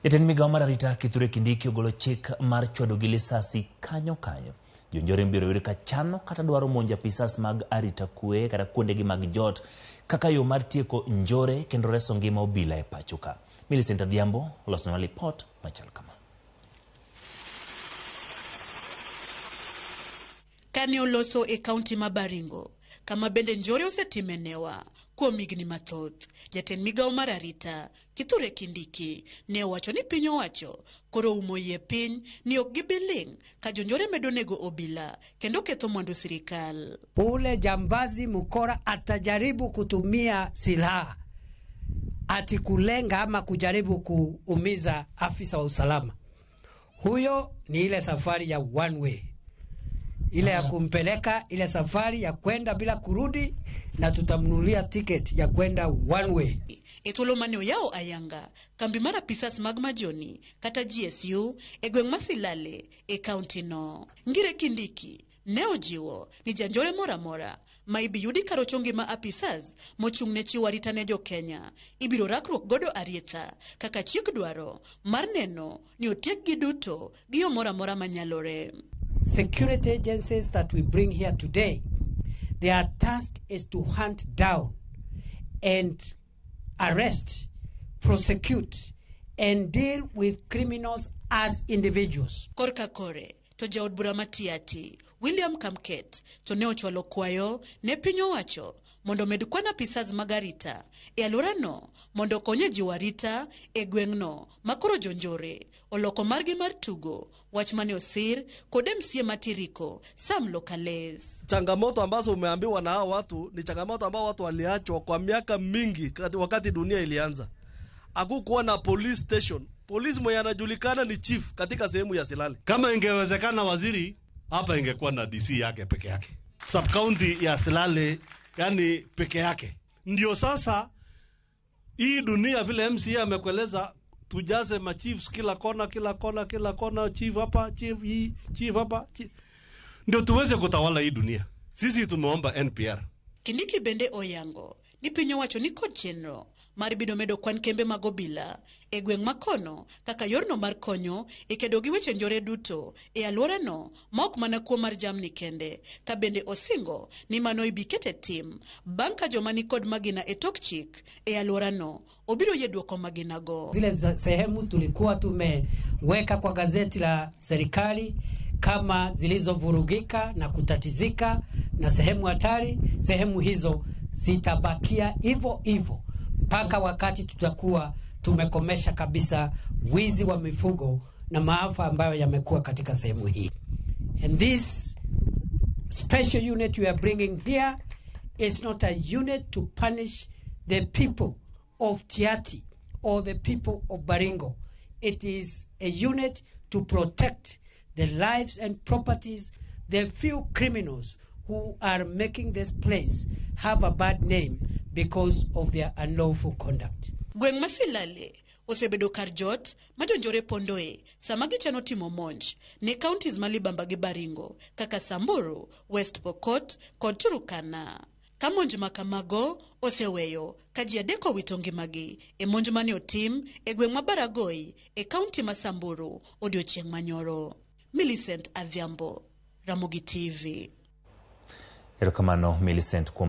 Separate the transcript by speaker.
Speaker 1: Jatend migao mar arita Kithure Kindiki ogolo chik mar chwado gi lisasi kanyo. Jonjore biro yudo ka chano kata dwaro monjo apisas mag arita kwe kata kuondegi mag jot kaka yo mar tieko njore kendo reso ngima obila e pachoka. Millicent Adhiambo olosonwa report machal kama.
Speaker 2: Kane oloso e kaunti ma Baringo, kama bende njore osetimenewa kuom higni mathoth, jatend migao mar arita Kithure Kindiki ne owacho ni piny owacho koro umo yie piny ni ok gibiling ka jonjore medo nego obila kendo ketho mwandu sirikal.
Speaker 3: Ule jambazi mkora atajaribu kutumia silaha ati kulenga ama kujaribu kuumiza afisa wa usalama, huyo ni ile safari ya one way, ile ya kumpeleka, ile safari ya kwenda bila kurudi, na tutamnunulia ticket ya kwenda one way.
Speaker 2: Etolo manyo yao ayanga kambi mara pisas mag majoni kata GSU e gweng' Masilale e kaunti no. Ngire Kindiki ne ojiwo ni janjore mora ma ibiyudi karo chongi ma apisas mochung' ne chiwo arita ne jo Kenya ibiro rakruok godo aritha kaka chik dwaro mar neno ni otiek giduto gi yo mora manyalore.
Speaker 3: Security agencies that we bring here today, their task is to hunt down and arrest, prosecute, and deal with criminals as individuals.
Speaker 2: Korka kore, to jaod bura matiati, William Kamket, to ne ochwalo kwayo ne piny owacho mondo med kwana pisas magarita e alwora no mondo konye jiwo arita e gweng'no makoro jonjore oloko margi mar tugo wach mane osir kod MCA matiriko Sam Lokales.
Speaker 4: Changamoto ambazo umeambiwa na hao watu ni changamoto ambao watu waliachwa kwa miaka mingi wakati dunia ilianza. Hakukuwa na police station. Polisi mwenye anajulikana ni chief katika sehemu ya Silale.
Speaker 5: Kama ingewezekana waziri hapa ingekuwa na DC yake peke yake. Sub county ya Silale yani peke yake. Ndio sasa hii dunia vile MCA amekueleza tujaze ma chiefs kila kona, chief hapa, chief hapa. Ndio tuweze kutawala hii dunia. Sisi tumeomba NPR.
Speaker 2: Kindiki bende oyango ni piny owacho ni kod chenro mar bido medo kwan kembe mag obila e gweng' makono kaka yorno mar konyo e kedo gi weche njore duto e alwora no ma ok mana kuo mar jamni kende, ka bende osingo ni mano ibikete tim bang' ka joma ni kod magina e tok chik e alwora no obiro yie duoko magina go.
Speaker 3: Zile sehemu tulikuwa tumeweka kwa gazeti la serikali kama zilizovurugika na kutatizika na sehemu hatari, sehemu hizo zitabakia hivyo mpaka wakati tutakuwa tumekomesha kabisa wizi wa mifugo na maafa ambayo yamekuwa katika sehemu hii. And this special unit we are bringing here is not a unit to punish the people of Tiati or the people of Baringo. It is a unit to protect the lives and properties, the few criminals who are making this place have a bad name because of their unlawful conduct.
Speaker 2: Gweng' Masilale osebedo kar jot ma jonjore pondoe sama gichano timo monj ne counties malibamba gi Baringo kaka Samburu, West Pokot kod Turkana. Ka monj makamago oseweyo ka ji adek owito ngimagi e monj mane otim e gweng' ma Baragoi e kaunti ma Samburu odiochieng' manyoro. Millicent Adhiambo, Ramogi TV.
Speaker 1: Erokamano Millicent.